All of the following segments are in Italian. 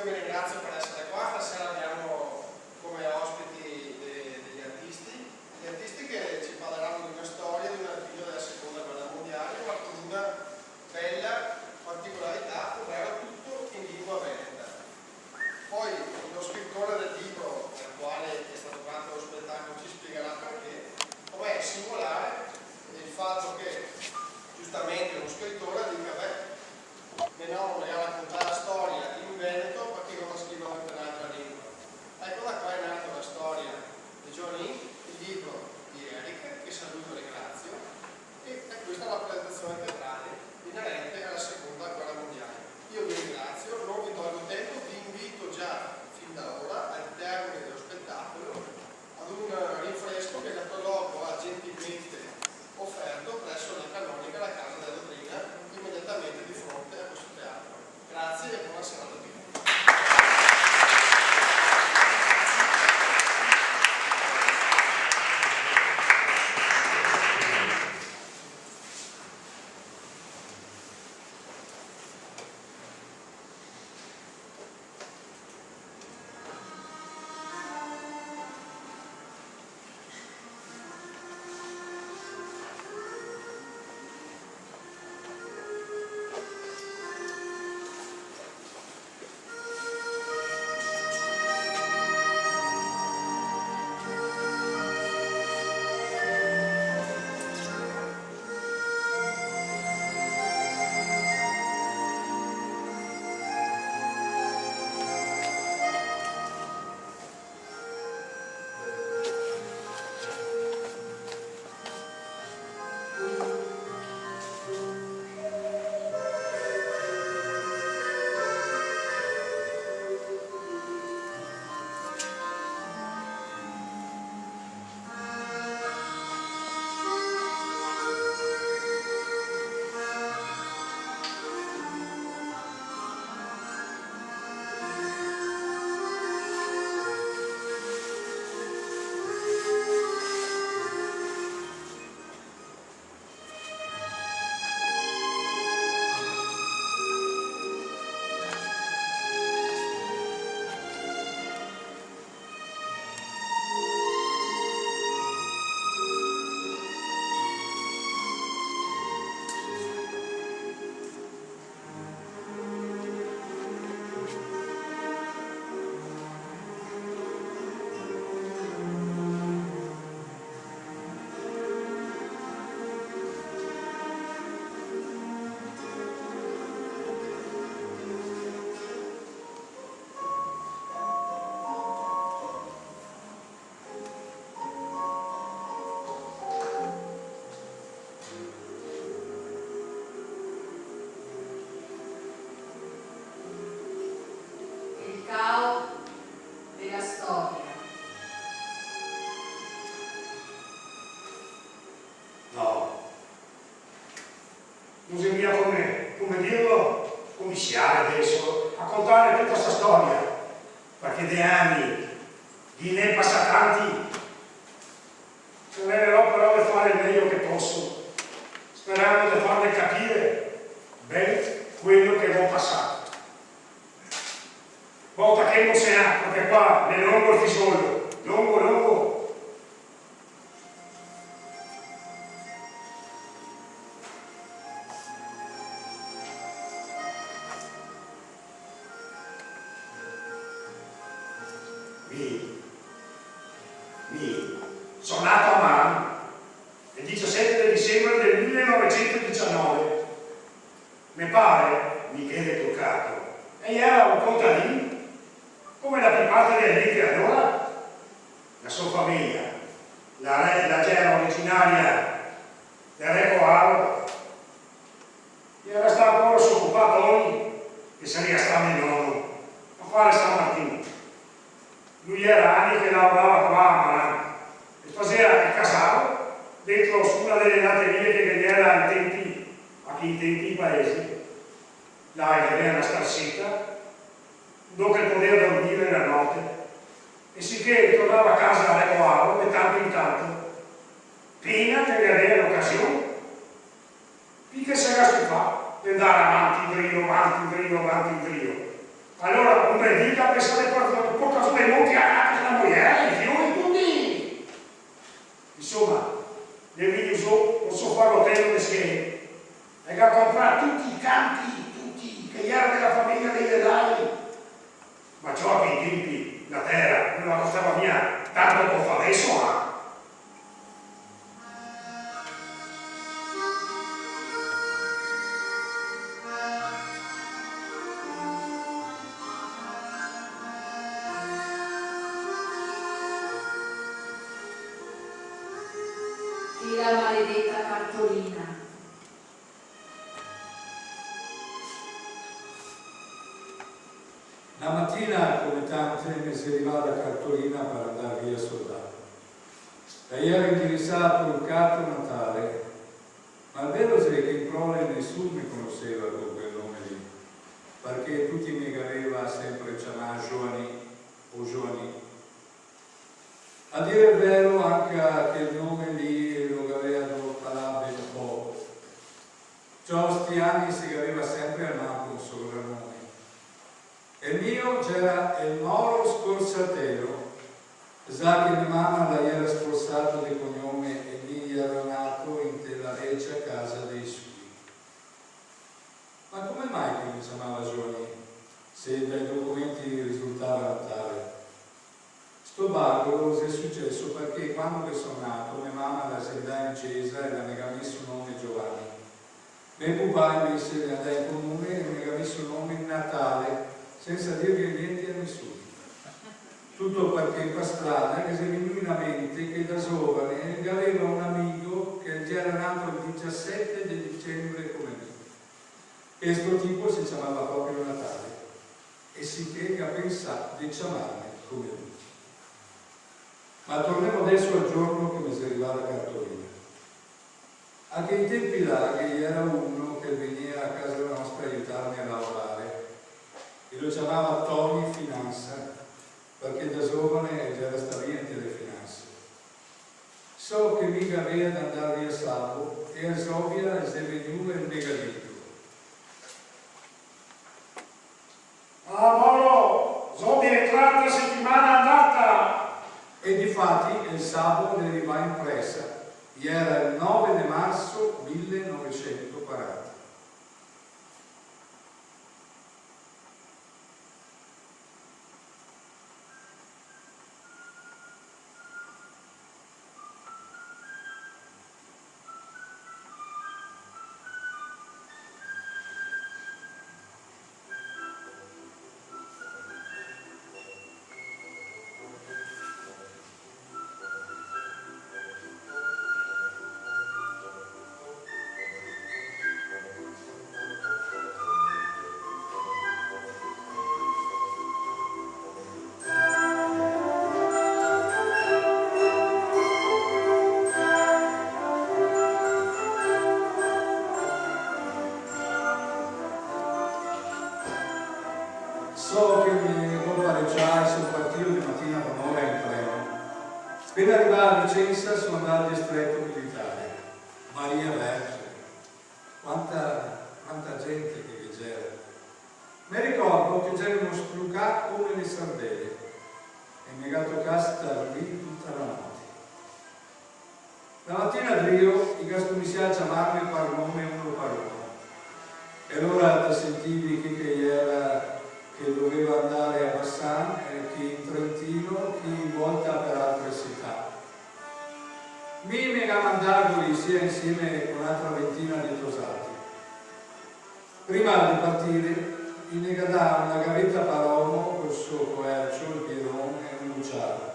vi ringrazio per essere qua. Stasera abbiamo come ospiti degli artisti che ci parleranno di una storia di un artiglio della seconda guerra mondiale, ma con una bella particolarità, ovvero tutto in lingua veneta. Poi lo scrittore del libro, nel quale è stato fatto lo spettacolo, ci spiegherà perché. Com'è singolare il fatto che giustamente uno scrittore dica beh, no, vogliamo raccontare la storia in veneto perché non la scrivono in un'altra lingua. Ecco, da qua è nata la storia di Johnny, il libro di Eric, che saluto e ringrazio, e questa è la presentazione teatrale inerente alla seconda guerra mondiale. Io vi ringrazio, non vi tolgo tempo, vi invito già fin da ora al termine dello spettacolo ad un rinfresco che il Catalogo ha gentilmente offerto presso la Canonica, la Casa della Dottrina, immediatamente di fronte a questo teatro. Grazie e buona serata a tutti. Bisogna, come dirlo, cominciare adesso a contare tutta questa storia, perché dei anni di ne passa tanti, cercherò però di fare il meglio che posso, sperando di farle capire bene quello che ho passato. Volta che non si ha, perché qua è lungo il fisolo, lungo. Sono nato a Man il 17 dicembre del 1919. Mi pare Michele Toccato e era un contadino come la più parte delle gente allora. La sua famiglia, la terra originaria del Re Coaro, e era stato ancora occupato che sarebbe stato il nonno a fare San Martino. Lui era anni che lavorava qua a Man e faceva il casale dentro su una delle laterie che era in tempi paesi, là che era una starsetta, dove poteva dormire la notte, e sicché tornava a casa a Recoaro di tanto in tanto, prima che avere l'occasione, finché si era stufato di andare avanti in brio, Allora un bel dì pensate per portato dei monti a la moglie, i fiori tutti. Insomma, nel video posso farlo tempo perché hai da comprare tutti i campi, tutti, che erano della famiglia dei Delali. Ma ciò che i tempi, la terra, non la costava mia, tanto può fare adesso, ma. La maledetta cartolina. La mattina, come tante, mi serviva la cartolina per andare via soldato. E ero indirizzato un carto natale, ma il vero è che in prole nessuno mi conosceva con quel nome lì, perché tutti mi aveva sempre chiamato giovani o giovani. A dire il vero, anche che il nome lì lo avevano parlato un po'. Ciò sti anni si aveva sempre al manco un soprannome. E il mio c'era il Moro Scorsatero, sa che mia mamma la era sforzato di cognome e lì era nato in della vecchia casa dei suoi. Ma come mai che mi chiamava Giovanni, se dai documenti risultava tale? Sto bagolo è successo perché quando sono nato mia mamma la sentava in chiesa e le aveva messo il nome Giovanni. Mio papà invece le andava in comune e mi aveva messo il nome in Natale senza dirgli niente a nessuno. Tutto perché in strada che si è venuto in mente che da giovane aveva un amico che già era nato il 17 di dicembre come me. E questo tipo si chiamava proprio Natale e si che ha pensato di chiamarmi come lui. Ma torniamo adesso al giorno che mi serviva la cartolina. Anche in tempi là che era uno che veniva a casa nostra a aiutarmi a lavorare e lo chiamava Tony Finanza perché da giovane già stava via delle finanze. So che mica aveva da andare via salvo e a Sovia è venuto il megalito. Ah Moro, sono di entrata settimana andata. E difatti il sabato arrivò in presa, era il 9 di marzo 1940. So che mi compareggiai sul partito di mattina con ora in treno. Appena arrivai a Vicenza sono andato al distretto militare. Maria Vergine. Quanta gente che c'era. Mi ricordo che c'erano splucati come le sardelle e mi ha toccato stare lì tutta la notte. La mattina a Rio i gascommissari chiamarmi per nome uno per uno. E allora ti sentivi che era che doveva andare a Bassano, chi in Trentino, chi in volta per altre città. Mi ha mandato lì sia insieme con un'altra ventina di tosati. Prima di partire, mi negadà una gavetta paromo col suo coercio, il piedone e un luciano.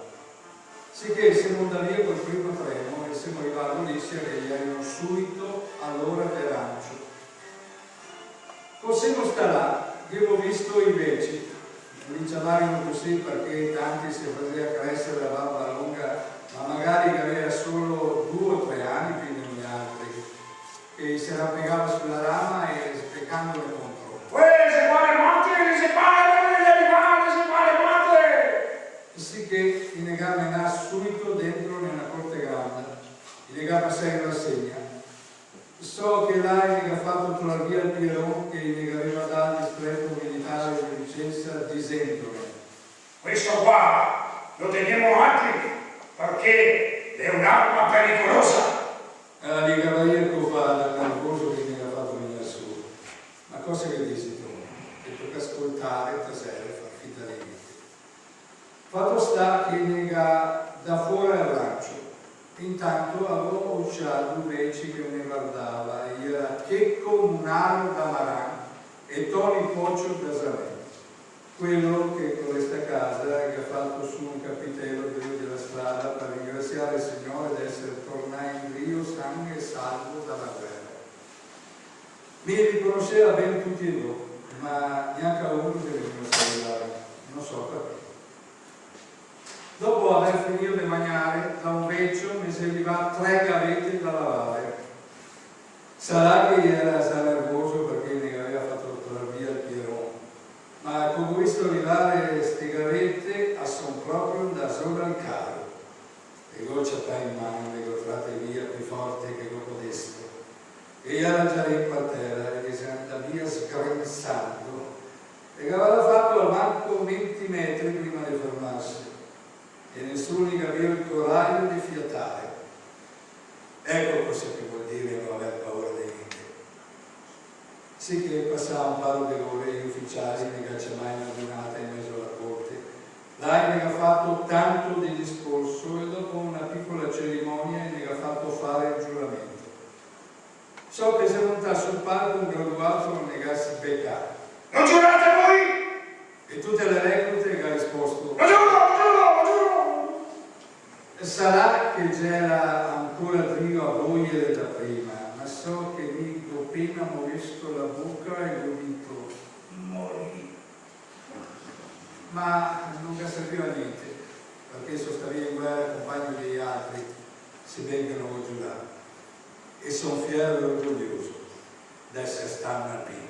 Sicché siamo andati via col primo treno e siamo arrivati lì sia che gli erano subito all'ora dell'arancio. Possiamo stare là. Io ho visto invece, li chiamavano così perché tanti si faceva crescere la barba lunga, ma magari che aveva solo 2 o 3 anni più di noi altri, che se la piegava sulla rama e spiegandole contro. Se quale morte, se quale animale, se quale morte! Sì che i negava andare subito dentro nella corte grande, i negava sei in rassegna. So So che l'AINEG ha fatto trovare via il Pieron che gli aveva dato il stretto militare di licenza disendole. Questo qua lo teniamo altri perché è un'arma pericolosa. Allora, cavaliere Covada, nervoso che mi ha fatto venire su. Ma cosa che dici tu? Che tocca ascoltare stasera e far finta di niente. Fatto sta che nega da fuori al rancio. Intanto avevo usciato invece che mi guardava e era Checco Munaro da Maran e Tony Poccio da Zamen. Quello che con questa casa che ha fatto su un capitello della strada per ringraziare il Signore di essere tornato in Rio sano e salvo dalla guerra. Mi riconosceva ben tutti e due, ma neanche a uno che veniva a salutare, non so perché. Dopo aver finito di mangiare, da un vecchio mi serviva 3 gavette da lavare. Sarà che era nervoso perché ne aveva fatto tornare via il Pieron, ma con questo arrivare queste gavette sono proprio da sopra il carro. E goccia in mano, le gottrate via più forte che dopo destro. E era già lì per terra e si andava via sgrenzando. E aveva fatto al banco 20 metri prima di fermarsi. E nessuno gli capiva il coraggio di fiatare. Ecco cosa che vuol dire non aver paura di niente. Sì che passava un paio di ore gli ufficiali ne cacciamai una giornata in mezzo alla corte. L'AINEG ha fatto tanto di discorso e dopo una piccola cerimonia ne ha fatto fare il giuramento. So che se monta sul palco un graduato non negarsi beccato. Non giurate voi? E tutte le reclute che ha risposto Lo giuro, lo giuro, lo giuro! sarà che c'era ancora Dio a vogliere da prima, ma so che lì appena ho visto la bocca e ho detto morì. Ma non mi serviva niente, perché sono stato in guerra compagno degli altri, si vengono a giurare. E sono fiero e orgoglioso di essere stato alpino.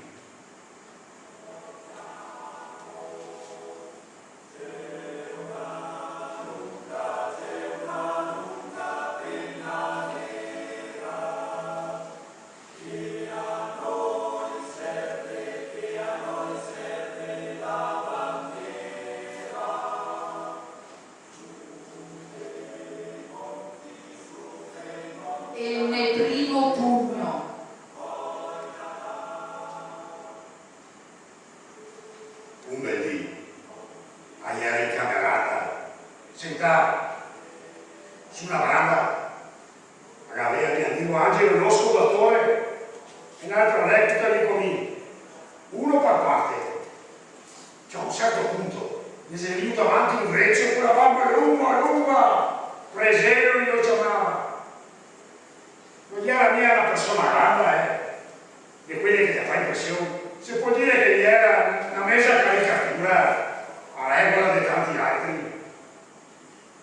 E un primo pugno. Un bel dì, aia ricamerata, sentava su una veranda, aveva mio amico Angelo, lo scodatore, e un'altra recluta di comini, uno per parte. Cioè a un certo punto mi è venuto avanti un greccio con la barba lunga, presero io lo chiamava. Non era mia una persona grande, di quelle che ti fa impressione. Si può dire che gli era una mesa caricatura a regola di tanti altri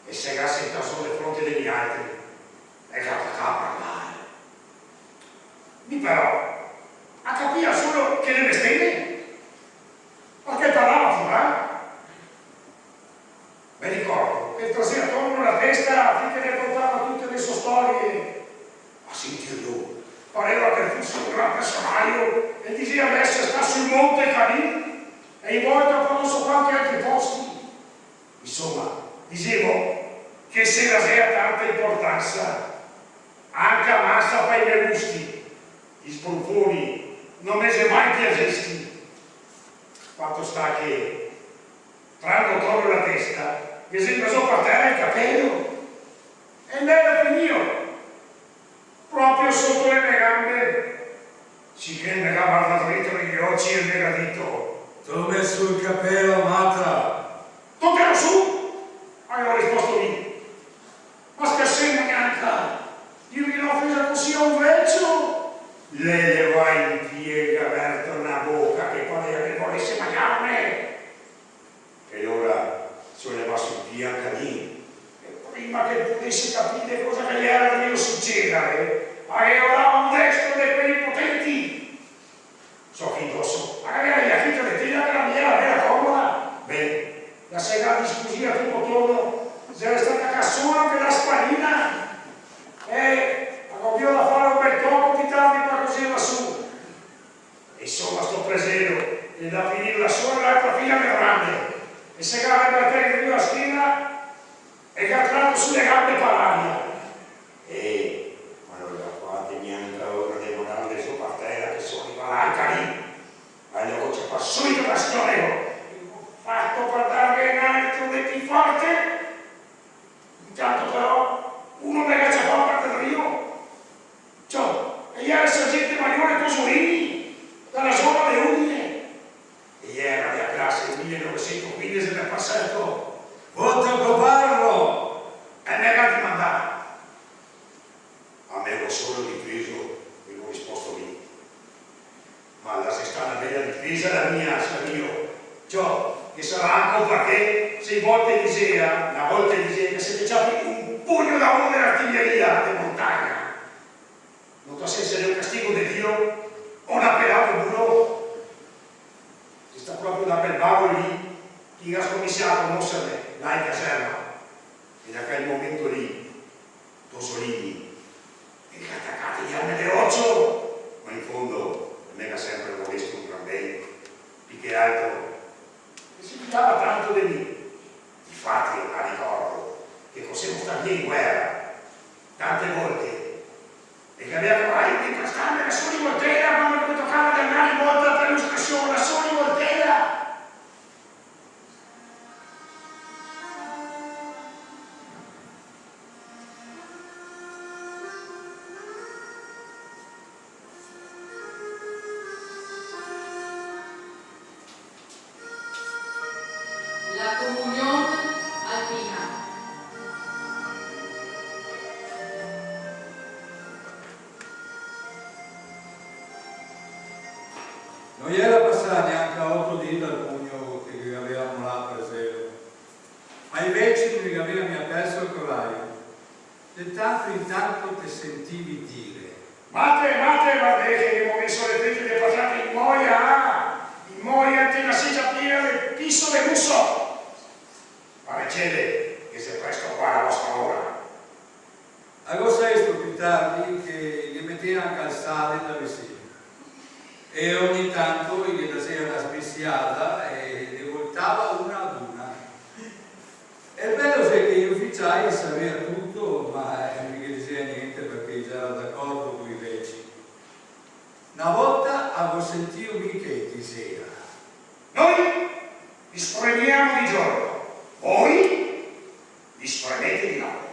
e se era sentato sulle fronte degli altri e che a parlare. Mi però a capire solo che le bestemmie perché parlava fuori. Mi ricordo che trasera torno la testa finché ne contava tutte le sue storie. A sentirlo pareva che fosse un gran personaggio e diceva adesso sta sul monte Canì e in volta per non so quanti altri posti. Insomma, dicevo che se la sei a tanta importanza anche a massa per i miei gusti, gli sbruffoni non mi sei mai piacesti. Fatto sta che trando torno la testa mi si è preso per terra il capello e lei era finito proprio sotto le mie gambe, sicché mi ha guardato dritto negli occhi e mi ha detto: Ti ho messo il cappello, Matra. toccalo su! Aveva risposto lì. Ma scassema neanche, dirgli un'offesa così a un vecchio. Lei le va in piedi, ha aperto una bocca che pareva che volesse mangiarmi. E ora sono levato in via anche lì. Prima che potessi capire cosa che gli era dovuto succedere, aveva un destro di quelli potenti. So che indosso, aveva la fitta di tira che la mia era bella comoda. Bene, la sera discussione tutto attorno, se era stata cassona per la spallina, e avevo da fare un bel tocco di tardi per insomma sto presero e da finire la sola l'altra figlia più grande e se grave per te che la schiena e catturato sulle gambe per aria. Ma non la fate neanche ora di morale su partera che sono i malanca lì. Allora c'è qua subito la storia. Fatto per dare in alto le più forte. Intanto però uno me la c'è parte del Rio. Cioè, e ieri il sergente maggiore Cosolini dalla zona di Udine. E ieri la mia classe del 1915 mi è passato voto Coparro e negati mandare. A me l'ho solo difeso e l'ho risposto lì. Ma la se sta una bella difesa la mia, sa io. Cioè, che sarà anche perché 6 volte diceva, una volta diceva che se piaciava un pugno da uno dell'artiglieria di montagna. Non so se sia un castigo di Dio o una pedata in burro. Ci sta proprio da quel bavo lì, chi ha scommissato non se ne, là in caserma. E da quel momento lì, Tosolini, e che attaccate gli armi di roccio, ma in fondo non era sempre modesto un gran bene, più che altro. E si fidava tanto di me. Infatti io la ricordo che possiamo stare via in guerra tante volte e che aveva coraggio di prestarmi la sola voltera quando mi toccava di andare in volta per l'illustrazione, la sola voltera. La comunione alpina. Non gli era passata neanche a 8 dita il pugno che avevamo là per esempio, ma invece mi aveva perso il coraggio. E tanto in tanto ti sentivi dire: Mate, guarda che abbiamo messo le fette delle patate in moia te la seggia piena del piso del busso. Ma cede che se presto qua la vostra ora. Agosto più tardi che gli metteva calzare da vicino e ogni tanto gli faceva una sbissiata e le voltava una ad una. E il bello è che gli ufficiali sapevano tutto, ma non gli diceva niente perché già era d'accordo con i vecchi. Una volta avevo sentito che diceva: Noi vi spremiamo di giorno, voi vi spremete di notte.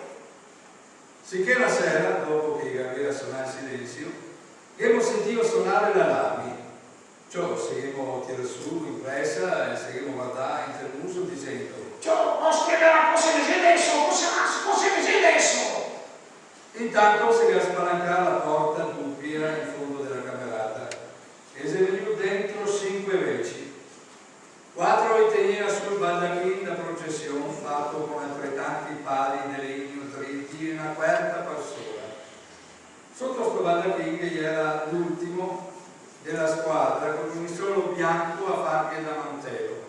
Sicché la sera, dopo che aveva suonato il silenzio, abbiamo sentito suonare l'allarme. Ciò seguiamo tirare su in presa e seguiamo guardare in termuso dicendo: Ciò, non spiegare cosa dice adesso, cosa dice adesso. Intanto si va a spalancare la porta doppia in fondo della camerata e si è venuto dentro 5 veci. 4 li teneva sul baldacchino da processione fatto con altrettanti pali di legno dritti e una quarta persona. Sotto questo baldacchino gli era l'ultimo della squadra con un solo bianco a fargli da mantello.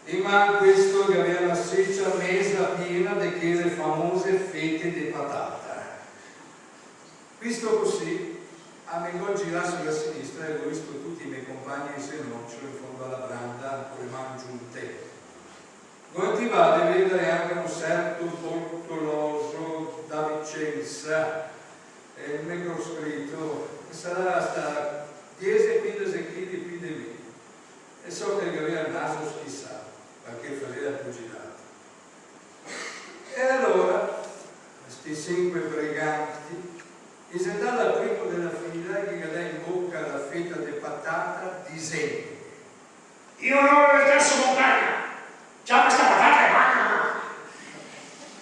E ma questo che aveva la seccia mesa piena di quelle famose fette di patata. Visto così, a me girare sulla sinistra e ho visto tutti i miei compagni di senoccio in fondo alla branda con le mani giunte. Continuate a vedere anche un certo Bortoloso da Vicenza, e il microscritto che sarà sta 10-15 kg più di me. E so che aveva il naso schizzato perché faceva pugilato. E allora questi 5 briganti e si è andato al primo della fila che gli dà in bocca la fetta di patata dicendo: In onore del terzo montagna, già questa patata è buona.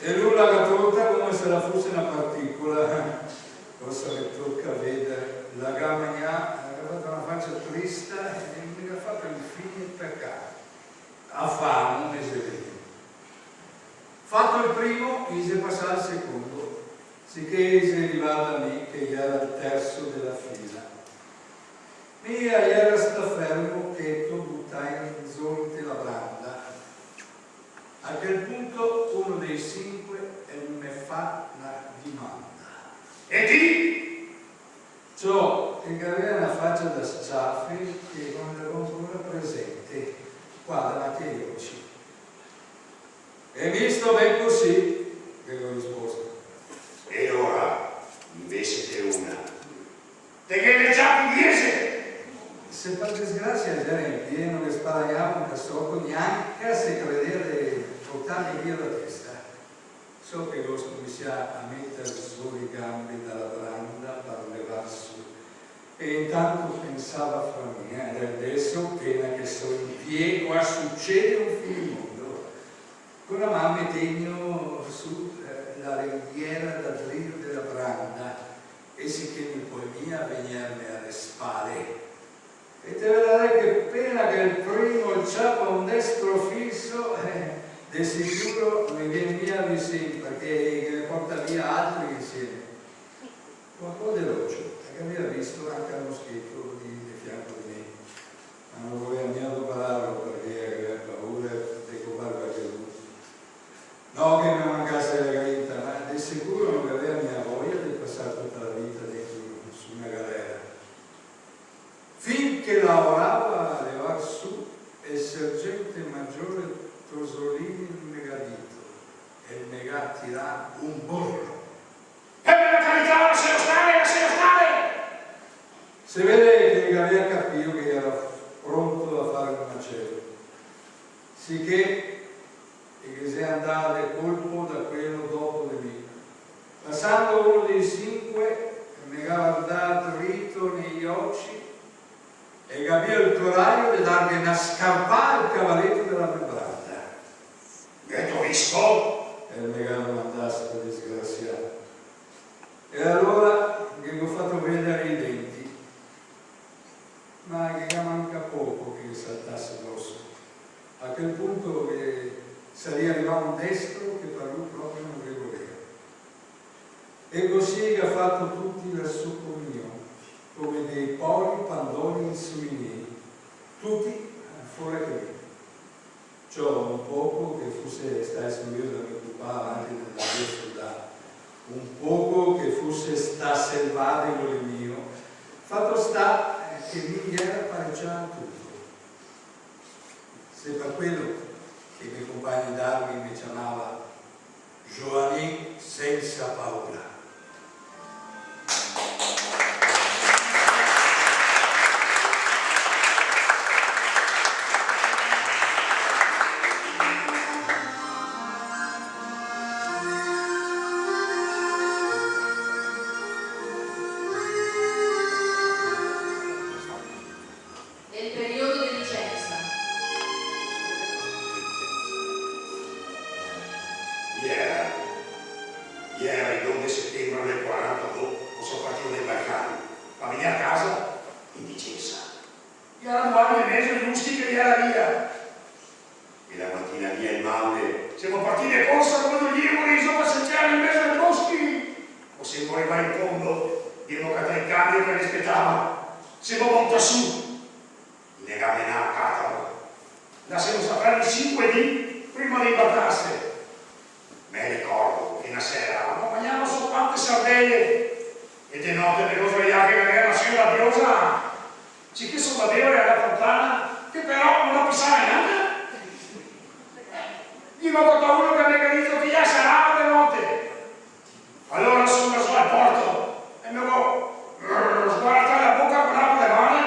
E lui l'ha tolta come se la fosse una particola. Cosa che tocca vedere la gamma aveva fatto una faccia triste e mi ha fatto infine il peccato. A fame, non si vede. Fatto il primo, gli si è passato il secondo, sicché si è arrivato a me che era il terzo della fila. Mia era stato fermo che tu buttai in zonte la branda. A quel punto uno dei 5 mi fa una domanda. E ti? Ciò che aveva una faccia da sciaffi che non ero ancora presente qua davanti agli occhi. E mi sto ben così, che ho risposto. E ora, invece che una, te che le già pugliese? Se per disgrazia era in pieno che sparagnava un cassocco neanche se credeva di portarmi via la testa. So che lo cominciava a mettere su le gambe dalla branda per levar su. E intanto pensava fra me, adesso appena che sono in piedi, qua succede un finimondo. Con la mano mettendo su la ringhiera da dritto della branda e si che mi polmia a venirmi alle spalle. E te vedrai che appena che il primo il ciapo un destro fisso, di sicuro mi viene via vicino perché ne porta via altri insieme. Un po' veloce, perché aveva visto anche un moschetto di fianco di me. Ma non voleva neanche parlarlo perché aveva paura di copare qualche luce. No che mi mancasse la grinta, ma di sicuro non aveva mia voglia di passare tutta la vita dentro su una galera. Finché lavorava a levar su il sergente maggiore Tosolini il megadito e il mega tirà un burro. Per la carità, lascialo stare, lascialo stare! Si vede che aveva capito che era pronto a fare un macello, sicché che si andava del colpo da quello dopo di me. Passando uno dei cinque, mi guardava dritto negli occhi e capì il coraggio di dargli una scarpata al cavalletto della membrana. Che tu visto? E il megano mandasse per disgraziato. E allora gli ho fatto vedere i denti, ma che manca poco che saltasse addosso. A quel punto che salì arrivato un destro che per lui proprio non le voleva. E così che ha fatto tutti verso comunione, come dei poli pandoni insuminei, tutti fuori che me. Ciò un poco che fosse stato curioso da preoccupare anche della soldato, un poco che fosse sta selvatico il mio, fatto sta che mi era pareggiato tutto. Se per quello che i miei compagni d'armi mi chiamava Giovanni senza paura. Ieri, il 2 settembre del 42, sono partito dai Balcani, a venire a casa in Vicenza. Era 2 anni e mezzo giusti che era via. E la mattina via in Maule, siamo partiti a corsa come due lievoli a passeggiare in mezzo ai boschi. O se voleva in fondo, abbiamo cattato il cambio che rispettava. Siamo monta su, ne camminava a Cataro. La siamo stati 5 dì prima di imbarcarsi. Me ricordo che una sera mangiamo su quante sardelle e di notte per svegliare che era una sera rabbiosa. Ci che sono da bere alla fontana che però non la pisava neanche. Gli ho portato uno che mi ha detto che già sarà di notte. Allora sono andato al porto e mi avevo sguardato la bocca con l'acqua le mani.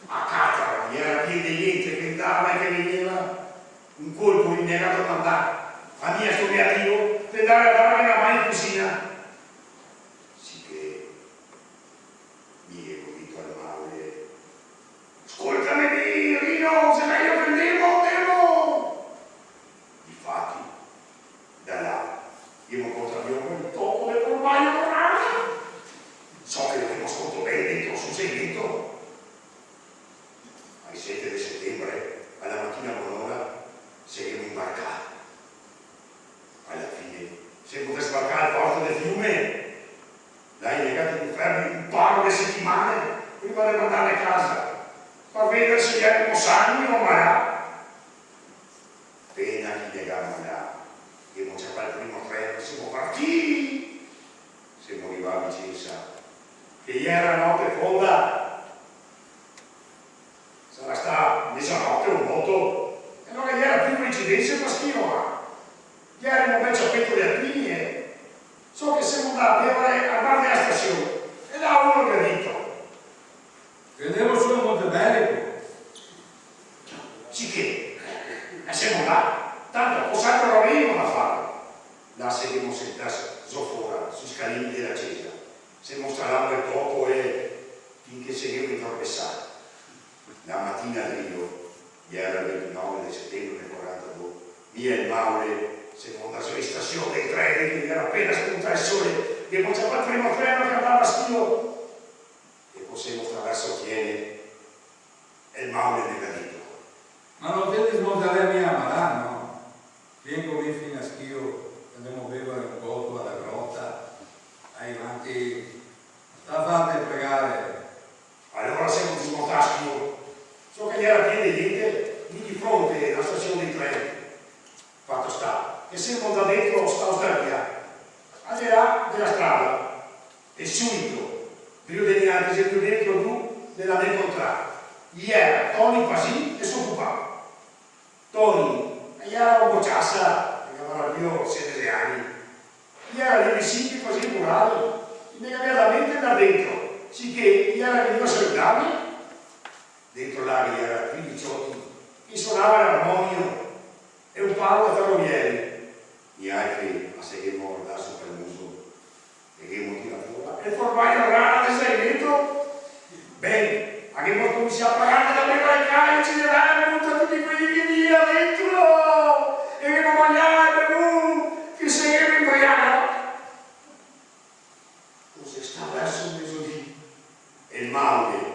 A Cataro gli era pieno di gente che andava e che veniva. Un colpo mi negato a mandare a mia studiativo per andare a dare una mano in cucina. Sì che mi ero detto al Maule: ascoltami Rino, se meglio prendevo, devo. Difatti, da là, io mi porto via quel tocco del formaggio morale. So che lo tengo sotto bene dentro sul segmento. Ai 7 di settembre, alla mattina buon'ora, siamo imbarcati. Alla fine siamo potuti sbarcare al porto del fiume. Dai legati di fermi un paio di settimane prima di mandare a casa per vedere se gli abbiamo sangue o malà. Appena che legavamo là, abbiamo cercato il primo treno, siamo partiti. Siamo arrivati a Vicenza che era notte fonda, sarà sta mezzanotte o un voto, e non era più coincidenza per schino, ieri non c'è petto di alpini e so che siamo andati a bere a bar della stazione e da uno che ha detto credevo su a Montebello. sì che siamo là, tanto posato arrivo da fare, là seguimos sentati fuori sui scalini della chiesa, si mostrava il poco e finché seguivo intorpessato. La mattina Rio, era il 29 di settembre del 42, via il Maule, seconda stazione dei treni, che era appena spuntato il sole, che faceva il primo treno che andava a schio, e possiamo attraverso Chiene e il Maule negadito. Ma non te smontare a mia Marano? Vieni con me fino a schio, andiamo a bere un po' alla grotta, ai avanti, sta a farti pregare. Allora siamo smontati io. So che era pieno di gente lì di fronte alla stazione dei treni. Fatto sta, che siamo da dentro sta osteria, al di là della strada, e subito, più degli altri, più dentro tu, della mia contraria. Gli era Tony Pasì e suo papà. Tony, gli era un bocciassa, che aveva più 16 anni. Gli era dei vestiti così murali, immediatamente da dentro, sicché gli era venuto a salutarmi. Dentro là gli era 15 che suonava l'armonio e un palo da ferrovieri. Gli altri a seguirmo guardare sopra il muso e che motiva fuori. E formai la rana del segreto. Bene, abbiamo cominciato a parlare da prima ai cani, ci eravamo tutti quelli che via dentro e che non mangiavano, che seguivano in briano. Così sta verso il mezzogiorno e il Maule.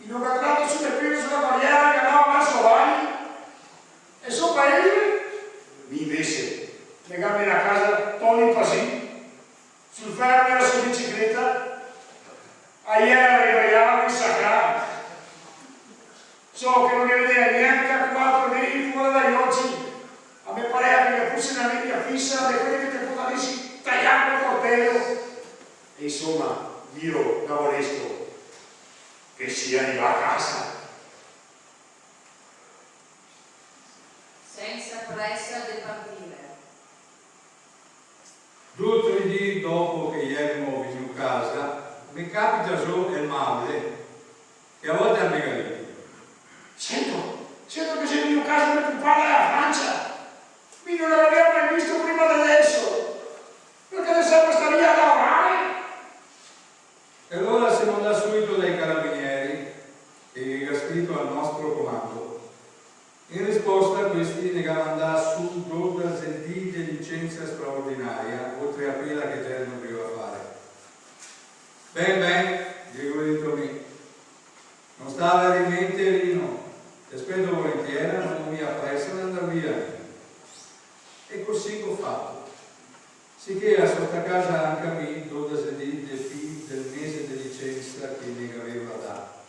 In un catrato sulle piede sulla barriera che andava verso Vali e sopra paese mi invece legarmi a casa Tony Pasì sul fermo della sua bicicletta a ieri regali sacrati. So che non ne vedeva neanche a 4 metri fuori dagli occhi. A me pareva che fosse una linea fissa di quelle che ti potessi tagliare il corteo. E insomma, io da onesto che si arriva a casa. Senza pressa di partire. 2 o 3 giorni dopo che eravamo venuti a casa, mi capita giù il Maule, che a volte è megalitico. Sento che sei venuto a casa per comprare la Francia. Mi non l'avevo mai visto prima di adesso. Perché adesso sta via a lavorare. E allora siamo andati subito dai carabinieri che era scritto al nostro comando. In risposta a questi negavano andare su 12 di licenza straordinaria, oltre a quella che già non doveva fare. Ben, dico dentro me, non stava veramente lì, no. Ti aspetto volentieri, non mi appressa ad andare via. E così ho fatto. Sicché a sotto casa anche a me 12 del mese di licenza che ne aveva dato.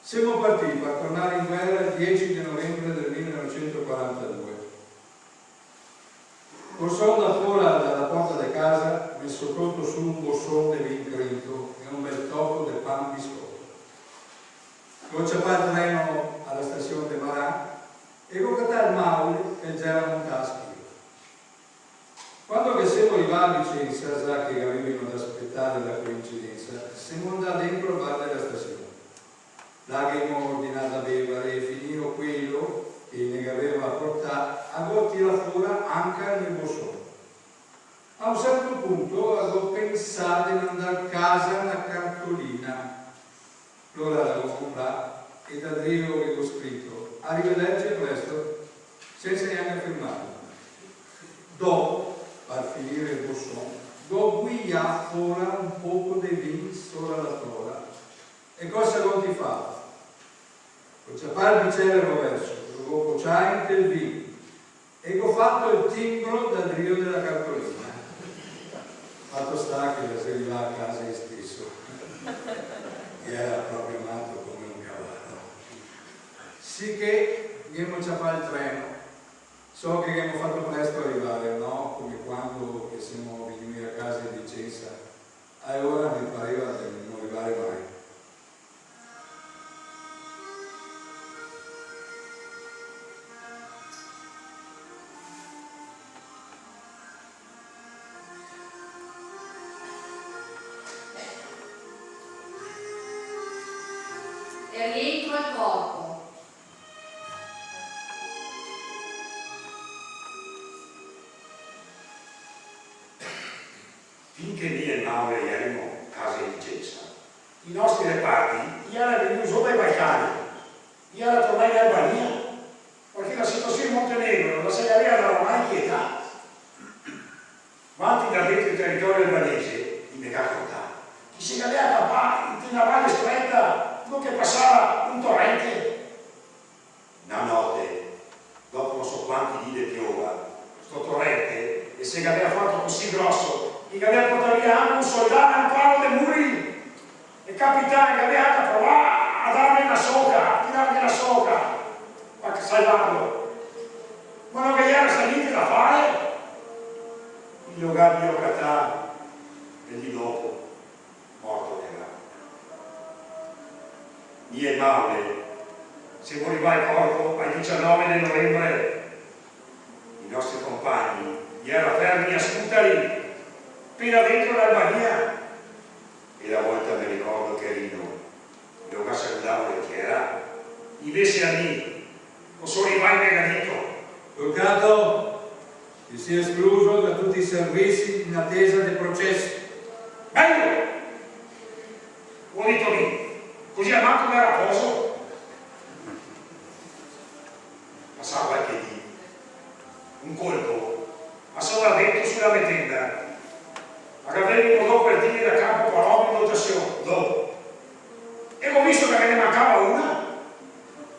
Siamo partiti per tornare in guerra il 10 di novembre del 1942. Corso da fuori dalla porta di casa, messo conto su un bossone di vin grito e un bel tocco di pan biscotto. Ho ciapato il treno alla stazione di Maran e ho cattato il Maule che già era montato. Quando che siamo arrivati a Vicenza, già che avevano da aspettare la coincidenza, siamo andati dentro al bar della stazione. Là che abbiamo ordinato a bere e finito quello che ne aveva portato, avevo tirato fuori anche nel bossone. A un certo punto avevo pensato di andare a casa una cartolina. Allora l'avevo comprata e da Dio avevo scritto arrivederci presto, senza neanche firmare. Dopo, per finire il bossone, do guia fuori un poco di vino sopra la tora. E cosa ho fatto? Ho ciappato il bicchiere rovescio, ho bocciato il vino e ho fatto il timbro dal rio della cartolina. Fatto sta che la si arriva a casa io stesso. E era proprio matto come un cavallo. Sì che abbiamo ciappato il treno. So che abbiamo fatto presto arrivare, no? Come quando siamo venuti a casa in Vicenza E ora mi pareva di non arrivare mai. E rientro al corpo. Finché lì e Maure erano casa di Vicenza, i nostri reparti erano venuti solo dai Balcani, erano tornati in Albania, perché la situazione in Montenegro non la si aveva mai quietata. Quanti da dentro il territorio albanese, in Megaconta, chi si aveva capato in una valle stretta, non che passava un torrente. Una notte, dopo non so quanti dì di piova, sto torrente, e se aveva fatto così grosso, che aveva portato via anche un soldato al palo dei muri, il capitano che aveva provato a darmi una soca, a tirarmi una soca, ma che salvarlo. Ma non che era sta niente da fare. Il luogo di Ocatà, e lì dopo, morto era. Mie mamme, se moriva il corpo al 19 di novembre, i nostri compagni erano fermi a Scutari, appena dentro l'Albania. E la volta mi ricordo che Rino, dove salutavo che era, invece a me, non sono mai megadito. Avvocato, ti sia escluso da tutti i servizi in attesa del processo. Bello! Buonito lì, così a manco mi era poso. Passava qualche dì, un colpo, ma solo dentro sulla mia tenda. Avremmo dopo per dire da campo parola in dotazione, dopo. E ho visto che me ne mancava una,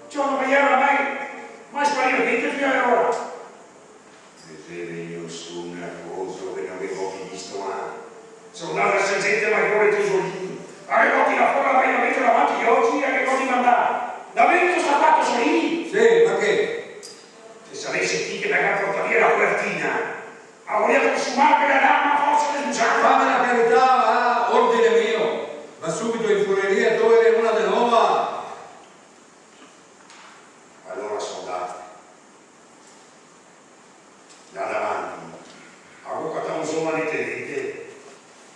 cioè non mi era mai sparito niente fino ad ora. Vedete, io sono nervoso che non avevo mai visto mai. Sono andato al sergente maggiore Tosolini, avevo tirato fuori la pagamento davanti agli occhi e avevo di mandare. Davvero sta fatto Solini? Sì, ma che? Se sapessi chi che mi ha portato via la copertina, a voler consumare per la dama forza del musano. Fammi la carità, ordine mio. Va subito in fureria, togliere una di nuova. Allora sono andato. Da davanti, avvocato un giovane tenente,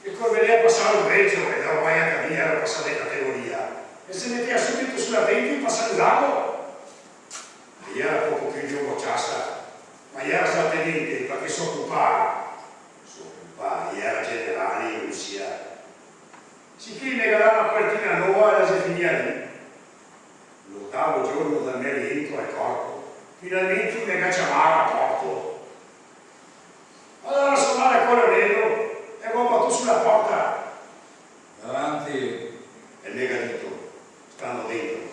che corvenia a passare un reggio e da ormai a camminare era passata in categoria. E si metteva subito sulla tenda per salutarlo. E era poco più di un bocciassa, ma era stato tenente perché si occupava, era generale in Russia. Sicché mi regalava una quartina nuova e la si finì lì. L'8° giorno dal mio rientro al corpo, finalmente mi cacciamava a porto. Allora sono andato al colonnello e ho battuto sulla porta. Davanti. E il megadito, stando dentro.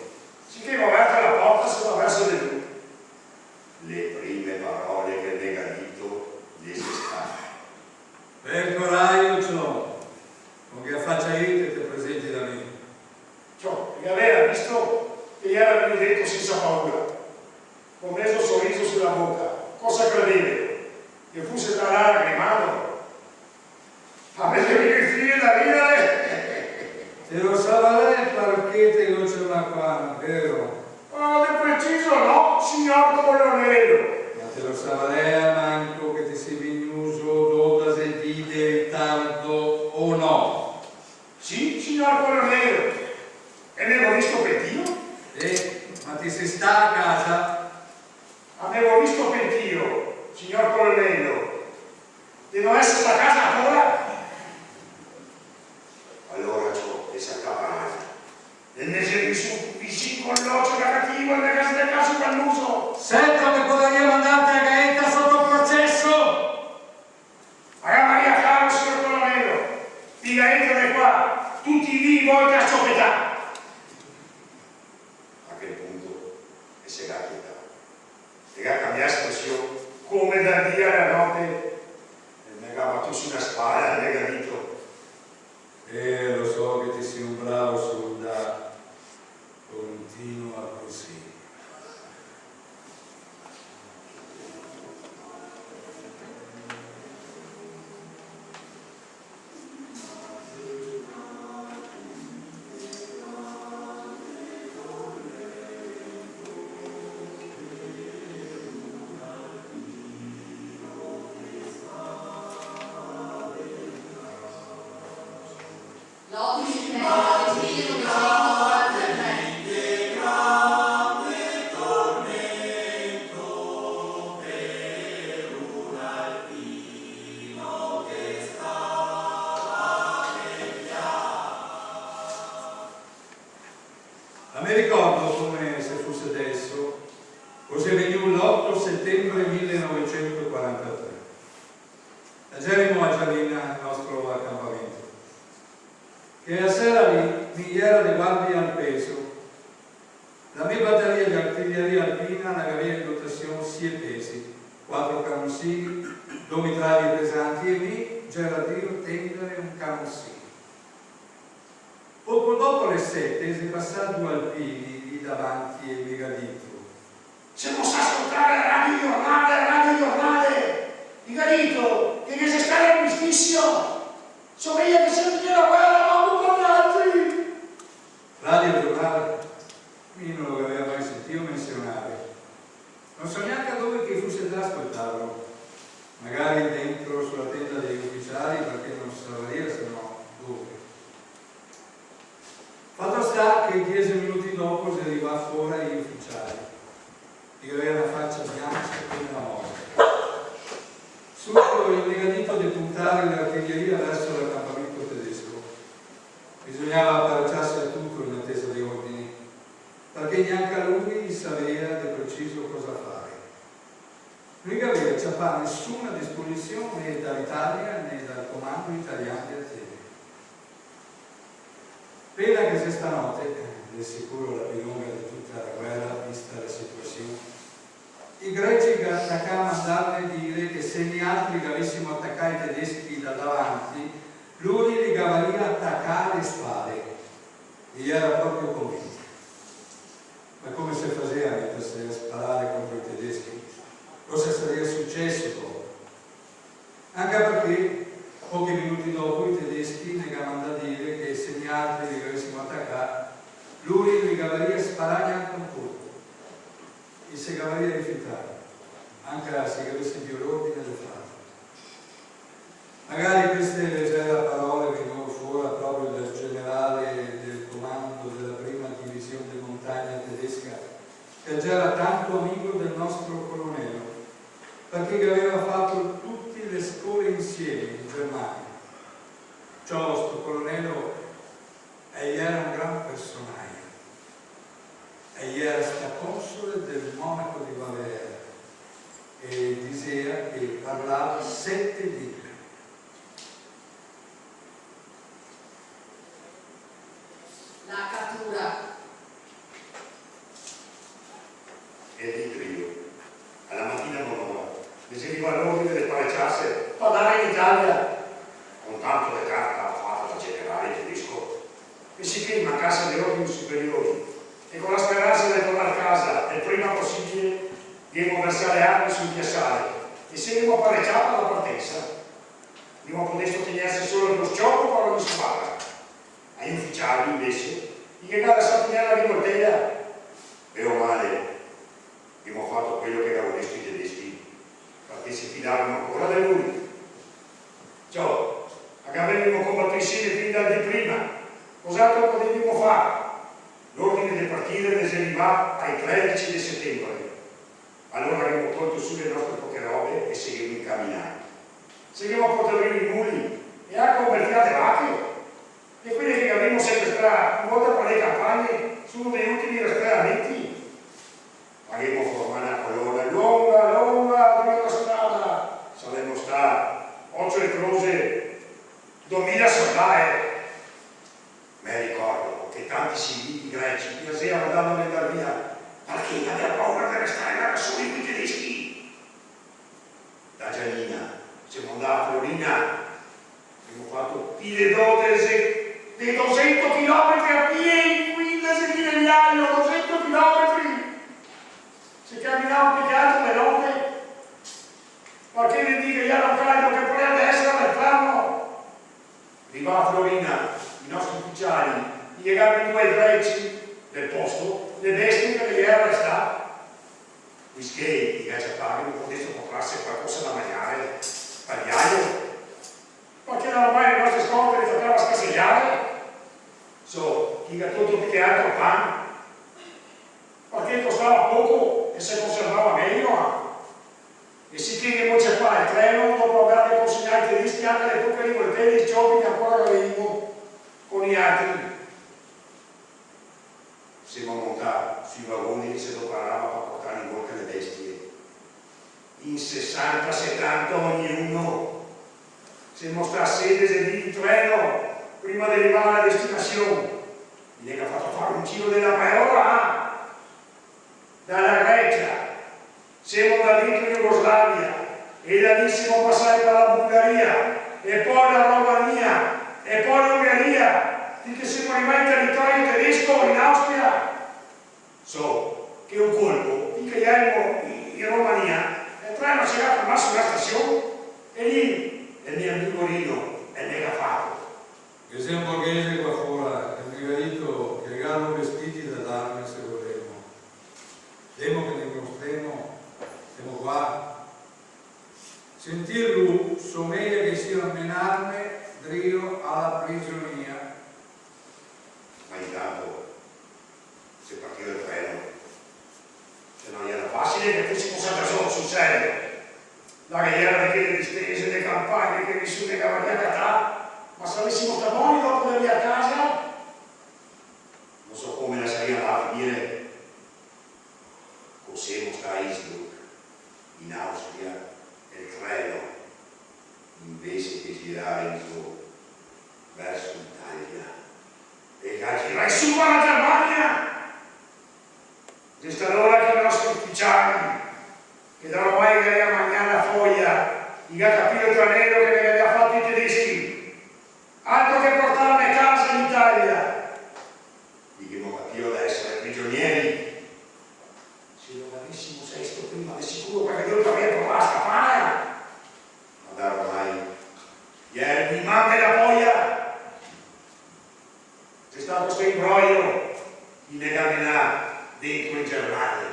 Sicché mi ho aperto la porta, sono verso di lui. Le prime parole che il megadito disse state. Per coraggio ciò, con che faccia io che ti presenti da me. Ciò, mi aveva visto che gli era venuto detto senza paura, con mezzo sorriso sulla bocca. Cosa credete? Che fosse tra l'ara che mano? Avete mica figli da ridere? Te lo sa lei perché te lo c'è una qua, vero? Oh, di preciso no, signor colonnello. Ma te lo sa lei manco che ti si vignuso dopo se vide tanto o no? Sì, signor colonnello. E ne avevo visto pentio? Ma ti si sta a casa? Avevo visto pentio, signor colonnello. Devo essere sta casa ancora? Allora ciò è s'accaparato. E ne si vicino con l'occhio negativo e ne casa del caso per l'uso. Sento che potrei mandarti a Gaeta sotto processo! Maria Maria Caro, signor colonnello, di Gaeta di qua, tutti lì volti a soppettare. A quel punto e si era quietato. E ha cambiato espressione come dal dia alla notte e mi ha battuto sulla spalla e mi ha detto Lo so che ti sei un bravo soldato. Continua così. Ma mi ricordo come se fosse adesso, così veniva l'8 settembre 1943. C'eravamo a Gialina, il nostro accampamento, che a sera mi era di guardia al peso. La mia batteria di artiglieria alpina aveva in dotazione 6 pesi, 4 canoncini, 2 mitraglie pesanti e mi Gerardino tendere un canoncino. Poco dopo le 7 si passato 2 alpini lì davanti e mi gadito. Se non sa ascoltare radio giornale, mi gadito, che si sta l'armistizio, sono io che sento la guerra, ma non con gli altri. Radio giornale, io non lo aveva mai sentito menzionare. Non so neanche dove che fosse da ascoltarlo, magari dentro sulla tenda degli ufficiali, perché non stava lì, se no dove. Fatto sta che 10 minuti dopo si arriva fuori gli ufficiali, che aveva una faccia bianca come la morte. Subito il negadito di puntare l'artiglieria verso l'accampamento tedesco. Bisognava apparecciarsi a tutto in attesa di ordini, perché neanche a lui sapeva di preciso cosa fare. Non aveva nessuna disposizione né dall'Italia né dal comando italiano di Atene. Pena che se stanotte, è sicuro la più lunga di tutta la guerra, vista la situazione, i greci che attaccavano andavano a dire che se gli altri che avessimo attaccato i tedeschi da davanti, lui li gavaria a attaccare le spade. E era proprio convinto. Ma come si faceva a mettersi a sparare contro i tedeschi? Cosa sarebbe successo dopo? Anche perché pochi minuti dopo i tedeschi negavano da dire che se gli altri li avessimo attaccato, lui li gavaria a sparare anche un colpo e si gavaria a rifiutare, anche se avesse più l'ordine di farlo. Magari queste leggere parole vengono fuori proprio dal generale del comando della prima divisione di montagna tedesca, che già era tanto amico del nostro colonnello, perché aveva fatto tutte le scuole insieme in Germania. Ciò, sto colonnello, egli era un gran personaggio. Egli era staconsole del monaco di Valera e diceva che parlava 7 lingue. La cattura. E dico io, alla mattina non riceveva l'ordine di pareggiarsi, parlare in Italia con tanto di carta fatta da generale tedesco, e si che mancasse degli ordini superiori, e con la speranza di tornare a casa il prima possibile abbiamo versato le armi sul piazzale e se abbiamo pareggiato la partenza. Abbiamo potuto tenersi solo lo sciopero con ogni squadra. Agli ufficiali invece, gli che cada sattinella di Volterra, bene o male, abbiamo fatto quello che avevano detto i tedeschi, perché si fidavano ancora di lui. Ciò, che avremmo combattuto insieme fin dal di prima, cos'altro potevamo fare? L'ordine di partire ne si arriva ai 13 di settembre. Allora abbiamo tolto su le nostre poche robe e seguiamo incamminati. Seguiamo a portare i muli e anche un bel fiato di vacche. E quelli che abbiamo sequestrato una volta per le campagne sono degli ultimi rastreamenti. Abbiamo formato una colonna lunga di una strada. Saremmo stati 8 e croce, 2000 soldati. Mi ricordo che tanti civili greci mi sera andavano a andare via perché aveva paura di restare là soli con i tedeschi. Da Gianina siamo andati a Florina, abbiamo fatto pile d'odese dei 200 km a piedi, 15 di Negliaio, 200 km. Si camminava più che altro le notte, perché mi dice che gli hanno caldo che poi adesso fanno. Arriva a Florina, i nostri ufficiali, gli legavano 2 greci del posto, le bestie che gli erano restate. Whisky, i cacciapaghi non potessero comprarsi qualcosa da mangiare, pagliaio, perché non ormai le nostre scorte le toccava scasegliare. So, chi ha tutto più che altro pan, perché costava poco e si conservava meglio. E si che c'è qua il treno, dopo aver consegnato i tedeschi anche le poche rivoltelle di giochi che ancora avevamo con gli altri. siamo montati sui vagoni che si adoperava per portare in bocca le bestie. In 60-70 ognuno. Siamo stati a sedere in treno prima di arrivare alla destinazione. Mi ha fatto fare un giro della Meola, dalla Grecia. Siamo da dentro in Jugoslavia e da lì siamo passati per la Bulgaria e poi la Romania e poi l'Ungheria, finché siamo arrivati in territorio tedesco in Austria. So che un colpo, finché ero in Romania, il treno si era fermato sulla stazione e lì il mio amico Rino è mega fatto. Che sei un borghese qua fuori, il mio marito che regalano vestiti da darmi se volevo. Demo che ne mostremo, siamo qua. Sentirlo so meglio che sia menarme drio alla prigionia. Ma intanto se partiva il treno, se non era facile che fossimo sempre solo sul serio. La galera delle distese, delle campagne che nessuno negava via a Catà, ma se avessimo sta buoni dopo da via a casa, non so come la sarei andata a finire. Possiamo stare a Innsbruck, in Austria, e il treno, invece che girare in su verso l'Italia, e che girare su per la Germania. Questa allora che i nostri ufficiali, che da ormai che aveva mangiato la foglia, gli ha capito il tranello che ne aveva fatto i tedeschi, altro che portarmi a casa in Italia. Gli che non capivo da essere prigionieri. Se non avessimo sesto prima di sicuro, perché io dovrei provare a scappare. Ma da ormai, ieri mi manca la foglia. C'è stato questo imbroglio di legame dentro in Germania.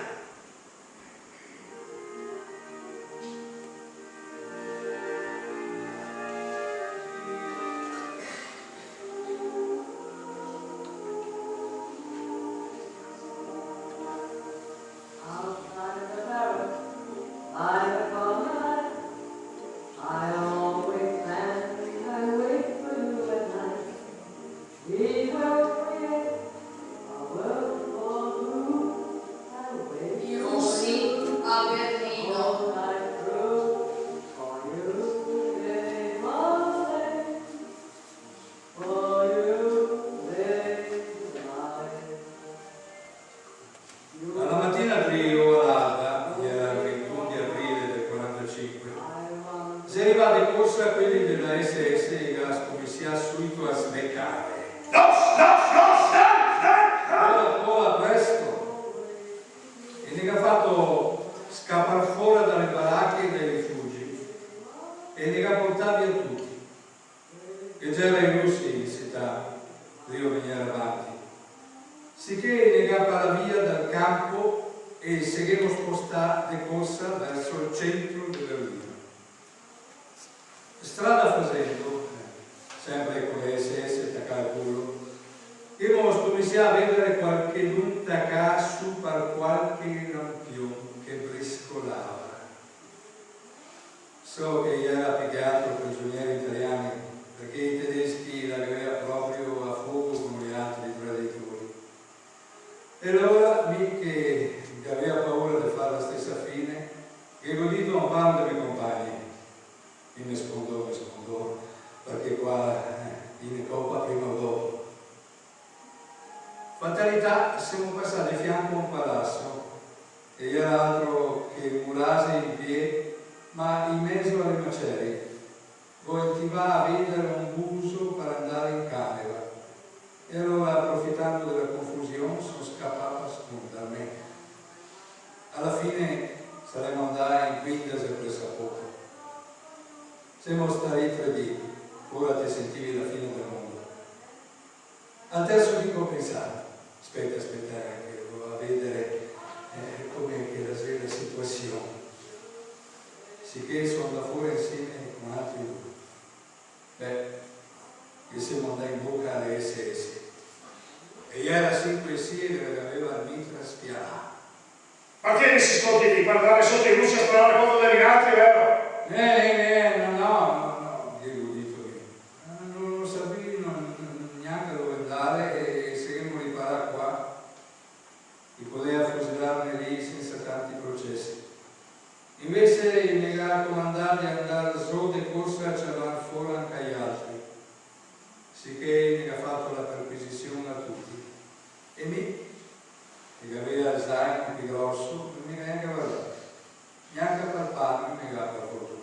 So che gli era picchiato prigionieri italiani perché i tedeschi l'aveva proprio a fuoco con gli altri traditori. E allora lì che aveva paura di fare la stessa fine, che godito un paio dei miei compagni. E mi scondò, perché qua in coppa prima o dopo. Fatalità, siamo passati di fianco a un palazzo e era altro che murase in piedi, ma in mezzo alle macerie. Voltiva a vedere un buso per andare in camera. E allora, approfittando della confusione, sono scappato a nascondermi. Alla fine saremmo andati in quinta se presa poco. Siamo stati 3 dì, ora ti sentivi la fine del mondo. Al terzo dì ho pensato, aspetta, che devo vedere come era la situazione. Sicché sono andato fuori insieme con altri 2. Che siamo andati in bocca alle SS. E era 5 siere che aveva il mitra spianato. Ma che si scotti di guardare sotto i russi a sparare contro degli altri, vero? No, dico io. Non lo sapevo neanche dove andare e se che mi riparare qua. che aveva il zaino più grosso, non mi neanche guardato, neanche a palpare, non mi per fortuna.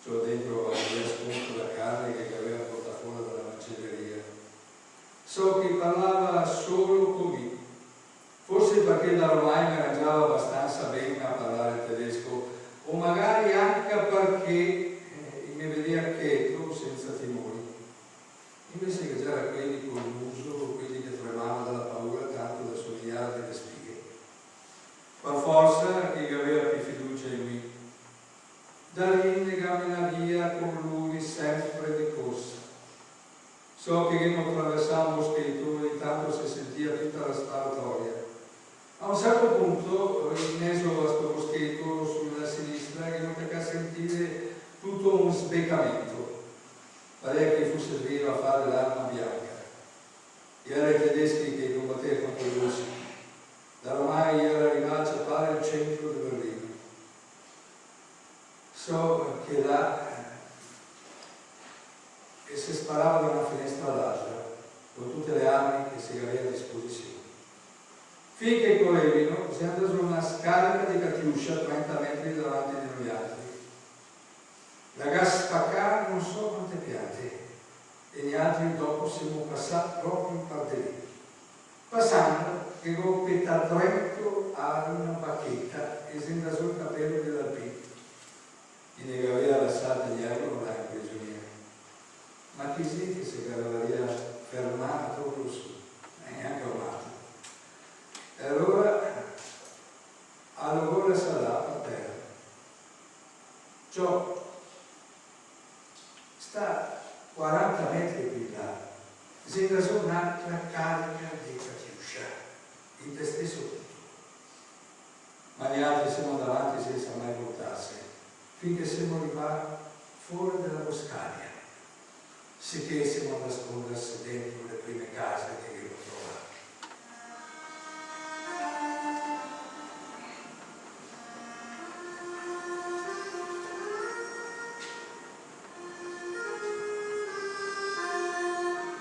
C'ho dentro aveva spunto la carne che aveva portato fuori dalla macelleria. So che parlava solo con me, forse perché da ormai mi arrangiava abbastanza bene a parlare tedesco, o magari anche perché mi vedeva quieto, senza timori. Invece che già quelli con l'uso, quelli che tremavano dalla paura tanto da somigliare delle spighe. Per forza che aveva più fiducia in me. Da lì ne cammina via con lui sempre di corsa. So che non attraversava un boschetto e intanto si sentiva tutta la sparatoria. A un certo punto, rineso a questo boschetto sulla sinistra, che non poteva sentire tutto un sbeccamento. Pareva che fosse servito a fare l'arma bianca. Erano i tedeschi che combattevano contro i russi. Da ormai era arrivato a fare il centro di Berlino. So che là e si sparava da una finestra all'altra, con tutte le armi che si aveva a disposizione. Finché correvano, si è andato su una scarica di Catiuscia a 30 metri davanti di noi altri. La gas spaccava non so quante piante e gli altri dopo siamo passati proprio in parte lì. Passando, che rompetta dritto a una bacchetta e si andò sul capello dell'alpino. E ne aveva lasciato gli altri non erano prigionieri. Ma chi sì che si aveva fermato proprio su, neanche armato. E allora sarà per terra. Ciò sta 40 metri più là, si è un'altra carica di Catiuscia, in te stesso punto. Ma gli altri siamo davanti senza mai voltarsi, finché siamo arrivati fuori dalla boscaglia, sicché siamo a nascondersi dentro le prime case che abbiamo trovato.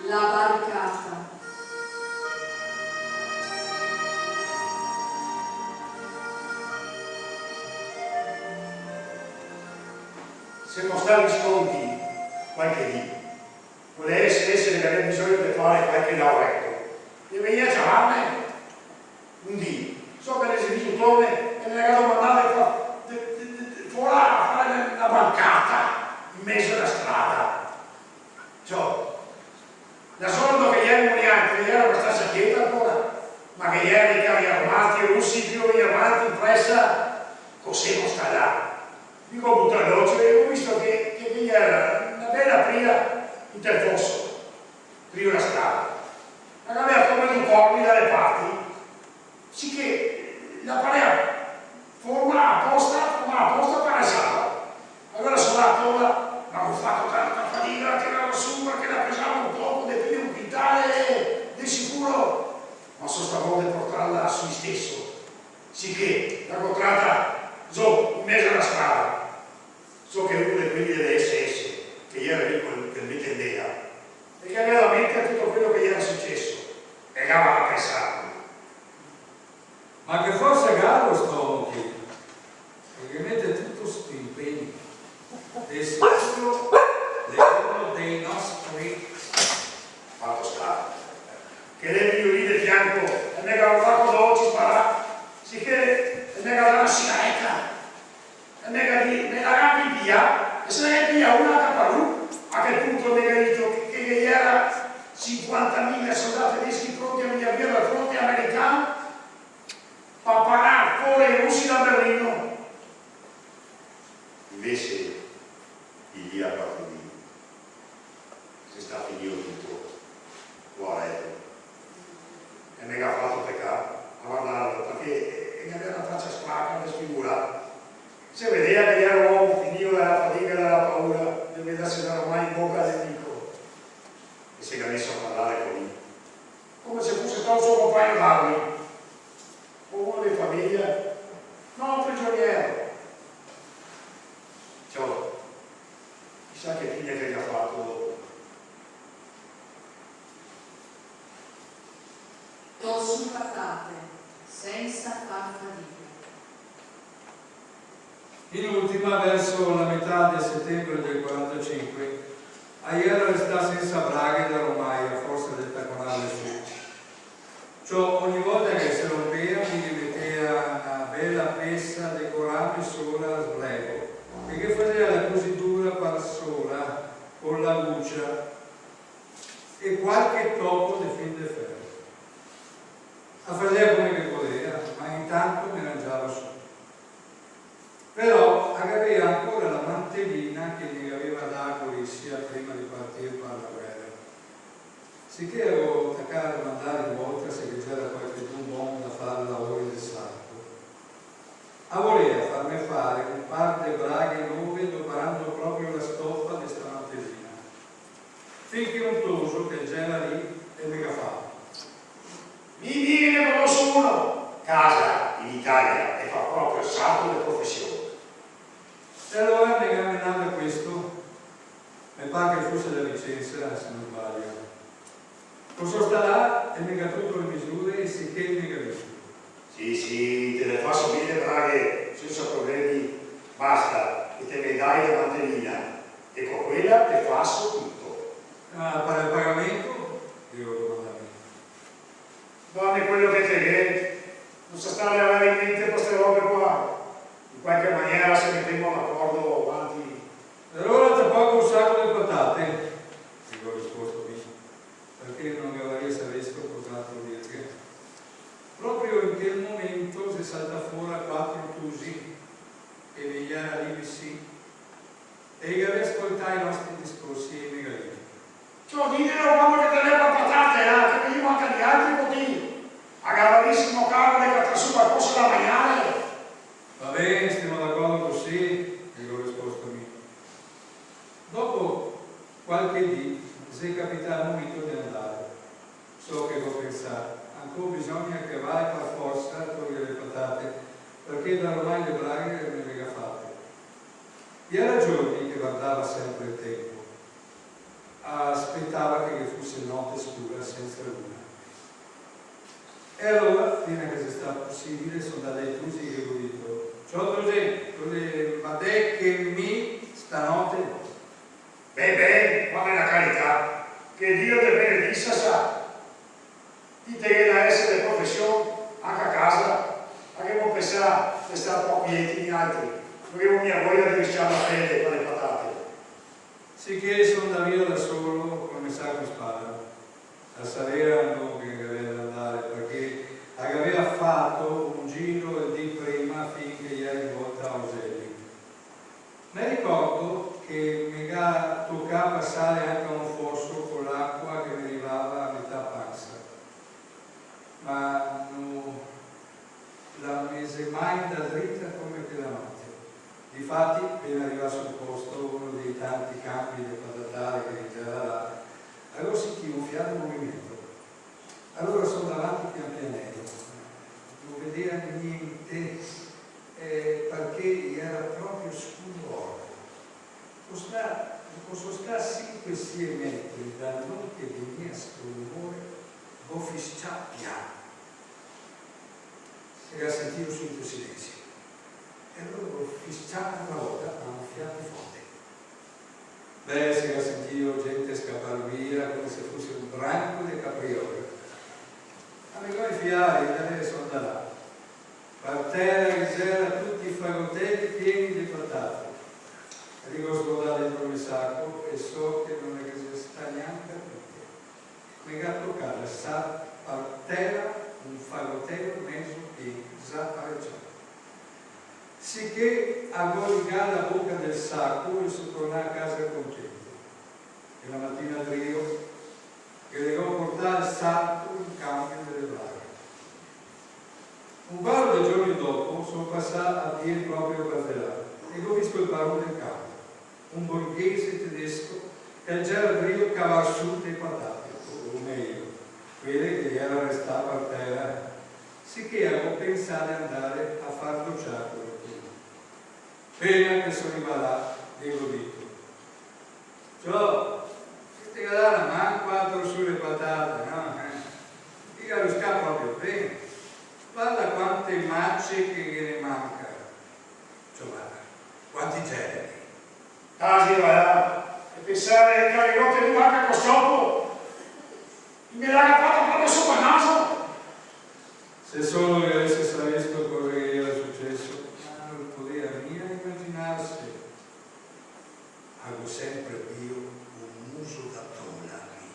La barcata. Siamo stati sconti qualche dì. Vuole essere che aveva bisogno di fare qualche lavoretto. E veniva a chiamarmi un dì. So che l'esecutore e mi ha mandato fuori a fare una bancata in mezzo alla strada. Cioè, da solo che ieri morianti, che era abbastanza quieta ancora, ma che ieri i carri armati russi più avanti in pressa, così non sta là. Dico buttare l'occhio e ho visto che era una bella pria interfosso, prima la strada. Ma aveva come due corpi dalle parti, sicché la pareva forma apposta per la sala. Allora sono andato, ma ho fatto tanta fatica a tirarla su perché la pesava un poco, di più un quintale di sicuro, ma sono stato di portarla su me stesso, sicché l'ho incontrata in mezzo alla strada. So che uno di quelli delle SS, che ieri era lì che mi tendeva, e che aveva la mente a tutto quello che gli era successo, e che aveva pensato. Ma che forse caro sto qui, perché mette tutto sto impegno, di sicuro di uno dei nostri Fatto sta, che lei mi di fianco e mi ha guardato dolci spara, sicché mi ha dato una sigaretta. E me la capi via e se ne via una caparù a quel punto mi ha detto che era 50.000 soldati tedeschi pronti a venire via dal fronte americano per parare fuori i russi da Berlino. Invece di lì a parte di si sta finito tutto guardato e mi ha fatto peccato a guardarlo perché mi aveva una faccia spacca da sfigurata. Si vedeva che era un uomo finito dalla fatica e dalla paura di vedersi ormai in bocca del nemico e si è messo a parlare con lui come se fosse stato il suo compagno d'armi o uno di famiglia, non un prigioniero. Ciò chissà che fine che gli ha fatto dopo. Non su patate. senza far fatica. In ultima, verso la metà del settembre del 45, Aiello resta senza braghe da Romaia, forse del Taconale su. Ciò ogni volta che si rompeva mi rimetteva una bella pessa decorata sola a sblego, perché faceva la cositura par sola con la buccia e qualche tocco di fin de ferro. La faceva come che poteva, ma intanto mi mangiava su. Però aveva ancora la mantellina che mi aveva dato sia prima di partire per la guerra. Sicché avevo attaccato a mandare in volta se c'era qualche buon da fare il lavoro del sacco. A voleva farmi fare un par di braghe nuove doparando proprio la stoffa di sta mantellina. Finché un toso che c'era lì e mi fa. Mi viene ne conosco uno! Casa in Italia e fa proprio il salto di professione. E allora mi camminava questo, mi pare che fosse da Vicenza, se non sbaglio. Posso stare là e mi ha tutto le misure e sicché mi capisco. Sì, te le fa subire le braghe senza problemi, basta, che te ne dai la mantellina e con quella te faccio tutto. Ah, per il pagamento? Io domandavo. Donne, quello che te viene, non sa stare a avere in mente queste robe qua. In qualche maniera se mettiamo d'accordo avanti. E allora ti pago un sacco di patate, dico risposto qui, perché non mi avrei saputo cos'altro dire. Proprio in quel momento si salta fuori quattro tusi e vegliare lì vicino e che aveva ascoltato i nostri discorsi e mi galini. Ciò ditelo quando che te ne patate, che mi manca di altri motivi. A gavarissimo cavolo che tra su qualcosa da mangiare. Va bene, stiamo d'accordo così, dico risposto mio. Dopo qualche dì si è capitato un mito di andare. So che ho pensato, ancora bisogna che vai per forza a togliere le patate, perché da ormai le braghe me le ha fatte. E era giorni che guardava sempre il tempo, aspettava che fosse notte scura senza luna. E allora, fino a che sia stato possibile, sono andato ai tusi e ho detto: ciao Giuseppe, ma te che mi stanotte? Beh, qual è la carità? Che Dio te benedisca, sa. Dite che da essere professione, anche a casa, anche non pensare che sta un po' quieti in altri. Non avevo mia voglia di rischiare la pelle con le patate. Sicché sono da via da solo, come sa con spalla. A Salerno che aveva da andare, perché aveva fatto un giro il dì prima finché ieri in volta a Auselli. Mi ricordo che mi toccava passare anche a un fosso con l'acqua che mi arrivava a metà panza, ma non la mise mai da dritta come quella notte. Difatti, appena arriva sul posto, uno dei tanti campi di patatare che c'era là, allora sentì un fiato movimento. Allora sono davanti pian pianello, non vedeva niente perché era proprio scuro. Posso stare 5-6 metri da noi che veniva sto rumore, ho fischiato piano. Si era sentito subito silenzio. E allora ho fischiato una volta a un fiato forte. Beh, si era sentito gente scappare via come se fosse un branco di caprioli. Avevo i fiari, adesso sono da là. Per terra c'era tutti i fagottelli pieni di patate. Arrivo a svuotare dentro il sacco e so che non è che si sta neanche a niente. Mi ha toccato, sa per terra un fagottello mezzo pieno, esattamente. Sicché avevo legato la bocca del sacco e sono tornato a casa contento. E la mattina al Rio che devo portare il sacco in cambio delle braghe. Un paio di giorni dopo sono passato a piedi proprio per là e ho visto il barone del campo, un borghese tedesco che già al Rio cavava su le patate, come io, quelle che erano restate per terra, sicché avevo pensato di andare a far docciare. Appena che sono arrivato là, gli ho detto: ciao, ti dà una mano quattro sulle patate, no? Io lo scappo proprio bene. Guarda minacce che ne manca. Insomma, quanti generi. Casi, va, e pensare che alle notte di manca con scopo me l'ha fatto proprio sopra il naso. Se solo io avessi saputo cosa che era successo, ma non poteva mia immaginarsi. Hago sempre più un muso da tolla qui.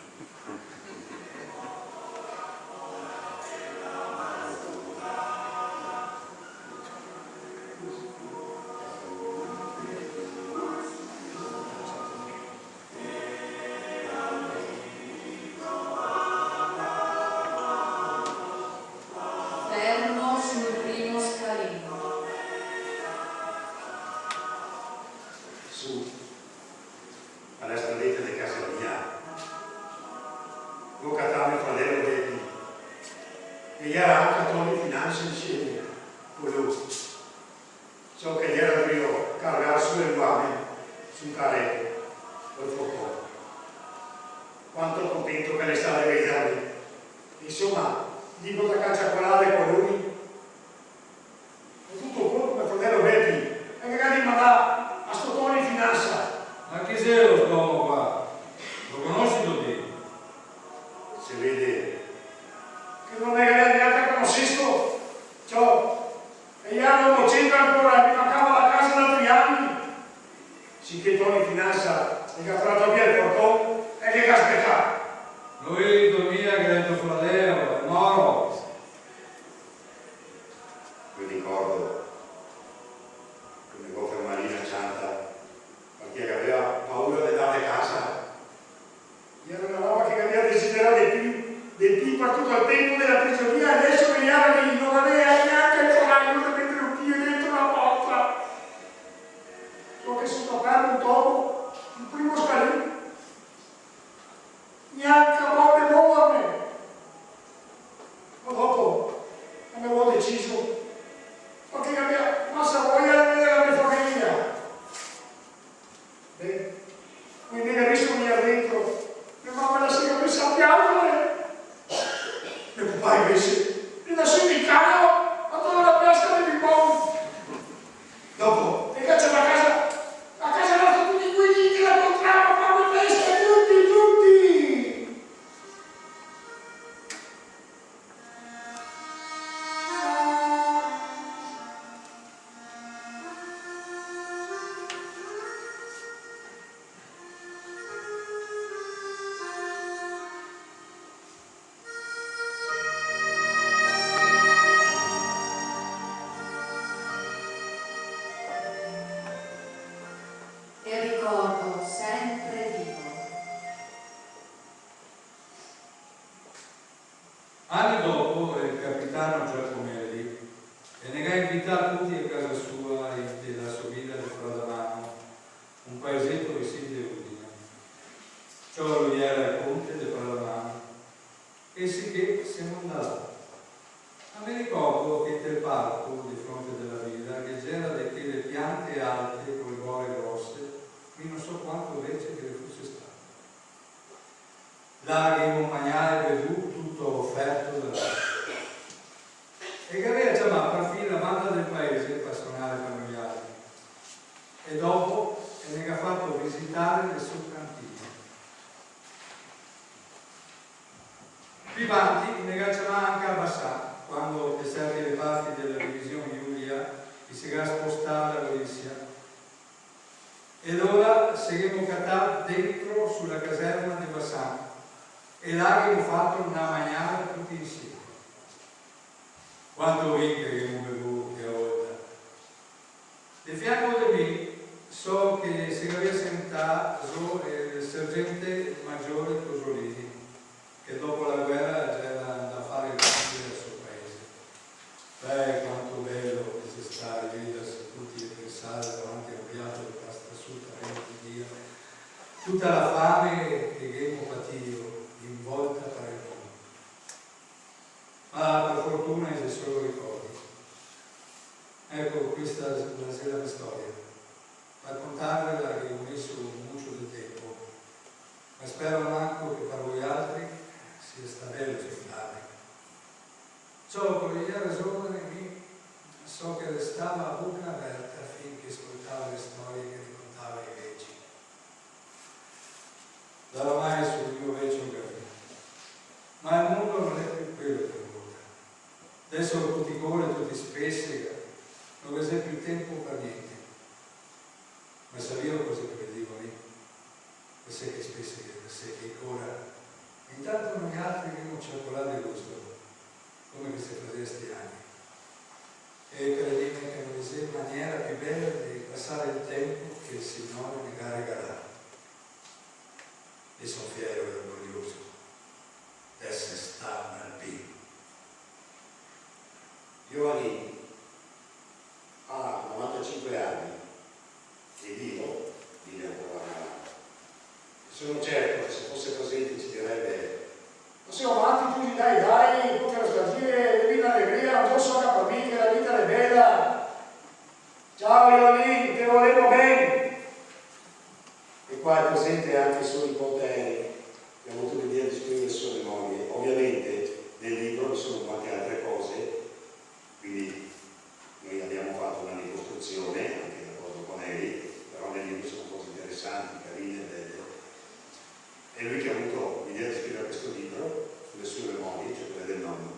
Fermo sul primo scalino. Su, alla stradetta di casa mia, ho cattato il fratello Debbie, e gli era anche Tony Finanza insieme con lui. So che gli era io caricare su le uomini, su un carretto, col forcone. Quanto contento che le state vedendo. Insomma, dico da cacciacolare con lui. Ho tutto quello come fratello Debbie, e magari mi dà a sto Tony Finanza. Ma chi sei lo stomo qua? Lo conosci tu te? Si vede che non è neanche conosciuto, ciò, e gli hanno mocito ancora, mi mancava la casa da 3 anni. Sicché Tony Finanza mi ha tratto via il portone e che aspetta. Lui dormia che era tuo fratello, è moro. Mi ricordo che mi goffa Marina Cianta, perché aveva paura di dare casa. Era una roba che aveva desiderato di più per tutto il tempo della prigionia, e adesso veniva che non aveva neanche il coraggio di mettere un piede dentro la porta. So che sono aperto un topo, il primo scalino, neanche a volte muovermi. Ma dopo avevo deciso, perché la mia massa voglia di vedere la mia famiglia. Beh, quindi ne visto venire dentro, mia mamma la sera messa a piangere. Mio papà invece, e da su di cano, a tutta la pesca del limone. Dopo, e caccia la casa nostra tutti i guidi che la incontrava, fanno festa, tutti. E ricordo sempre vivo. Anni dopo il capitano Giacomelli venne a invitare tutti a casa sua della sua villa di Fradamano, un paesetto vicino di Udine. Ciò lui era il conte di Fradamano, e sicché siamo andati. Ma mi ricordo che del parco di fronte della villa, che c'era delle piante alte con le buone grosse, io non so quanto invece che ne fosse stato. Laghi, un magnale, Gesù, tutto offerto da lui. E che aveva chiamato perfino la banda del paese pastorale familiare. E dopo ne ha fatto visitare le sue cantine. Più avanti ne ha chiamato anche a Bassà, quando per certe parti della divisione Giulia si era spostata a Gorizia. Ed ora saremo cattati dentro sulla caserma di Bassà, e là abbiamo fatto una mangiata tutti insieme. Quanto vinca che abbiamo bevuto che ora. Di fianco di me so che si aveva sentato il sergente maggiore Cosolini, che dopo la guerra c'era da fare il consiglio del suo paese. Quanto bello che c'è stato vedersi tutti e pensare davanti a un piatto di pasta asciutta, tutta la fame che abbiamo patito in volta per il mondo. Ma per fortuna c'è solo ricordi. Ecco, questa è la storia. Raccontarvela che ho messo molto di tempo, ma spero manco che per voi altri sia sta bello ascoltare. Ciò con gli ragione so che restava a bocca aperta finché ascoltava le storie che raccontava i vecchi. Da ormai sul mio vecchio cammino. Ma il mondo non è più quello che vola. Adesso tutti corrono, tutti spessega, non c'è più tempo per niente. Ma sapevo cosa che vedevo lì? Perché che spesso che ora. Intanto noi altri abbiamo cioccolato gusto, come che si faceva sti anni. E credimi che non c'è maniera più bella di passare il tempo che il Signore mi ha regalato. E sono fiero e orgoglioso di essere stato nel Pino. Giovanni ha 95 anni e vive ancora avanti. Sono certo che se fosse presente ci direbbe: ma siamo avanti, tu gli dai, tutta la stagione, devi l'allegria, non posso capire che la vita è bella. Ciao Giovanni, ti volevo bene. E qua è presente anche il suo nipote Eric, che ha avuto l'idea di scrivere sulle mogli. Ovviamente nel libro ci sono molte altre cose, quindi noi abbiamo fatto una ricostruzione anche d'accordo con Eric, però nel libro sono cose interessanti, carine, belle. E lui che ha avuto l'idea di scrivere questo libro sulle sue memorie, cioè quelle del nonno.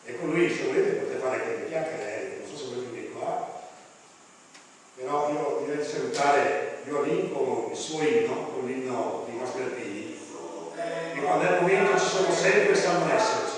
E con lui, se volete, potete fare anche delle chiacchiere, non so se volete venire qua, però io direi di salutare Giovanni con il suo inno, con l'inno di nostri alpini, e quando è il momento ci sono sempre e sanno esserci.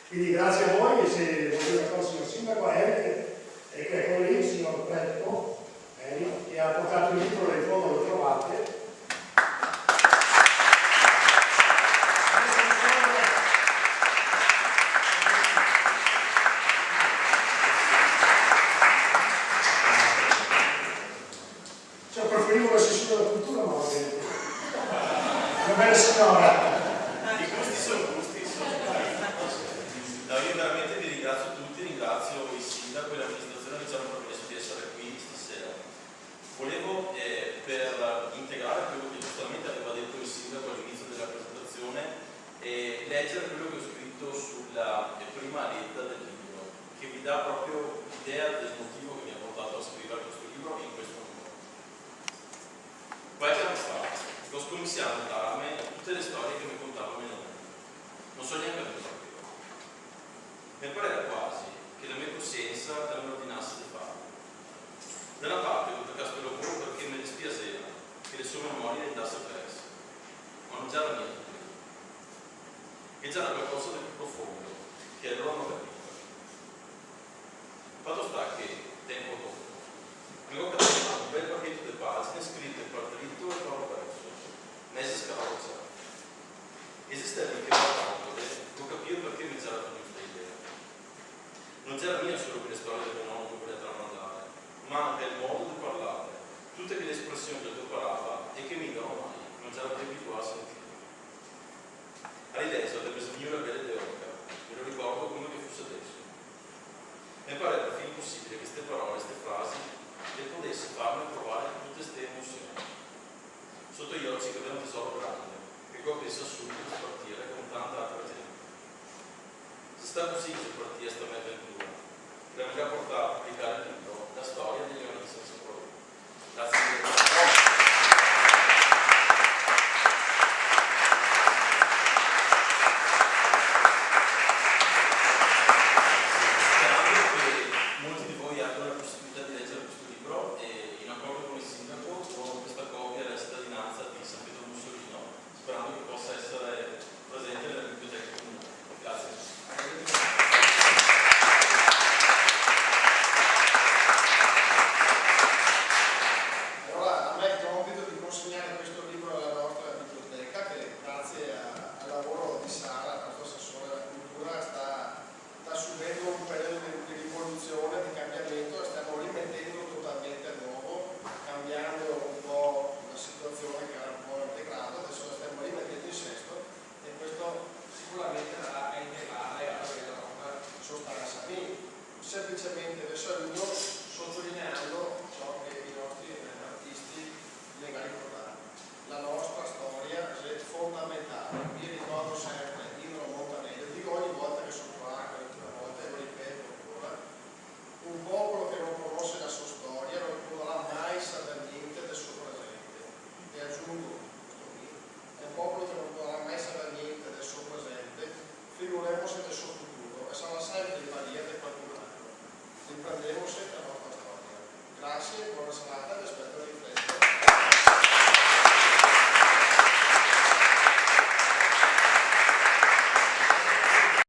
Quindi grazie a voi, e se volete fare il signor Sindaco, Eric, e che è con lì il signor Pretto, Eric, che ha portato il libro, nel fondo lo trovate. Cioè, preferivo la sessione della cultura, ma va bene. Una bella signora. I gusti sono gusti. No, io veramente vi ringrazio tutti, ringrazio il sindaco e l'amministrazione che ci hanno permesso di essere qui stasera. Volevo, per integrare quello che giustamente aveva detto il sindaco all'inizio della presentazione, leggere quello che ho scritto sulla prima letta del libro, che vi dà proprio l'idea del motivo che mi ha portato a scrivere questo libro in questo modo. Qualche anno fa ho scominciato a darmi tutte le storie che mi contavano i nonni. Non so neanche dove sapevo. Mi pareva quasi che la mia coscienza me l'ordinasse di fare. Da una parte tutto Castelopolo perché mi dispiaceva che le sue memorie andasse perse, ma non già era niente di più. E già era qualcosa di più profondo, che allora non capivo. Fatto sta che, tempo dopo, mi ho catturito un bel pacchetto di pagine scritte per dritto e per verso, mese scavalciato. Esiste lì che guardandole, ho capito perché mi c'era venuta idea. Non c'era mia solo quelle storie del mio nonno che voleva tramandare, ma anche il modo di parlare, tutte quelle espressioni che lui parlava e che mica ormai non c'era più abituato a sentire. tesoro grande, che qua pensa subito di partire con tanta altra gente. Se sta così che partire sta mia avventura, che mi ha portato a applicare il libro La storia di Leonardo senza paura. Grazie mille.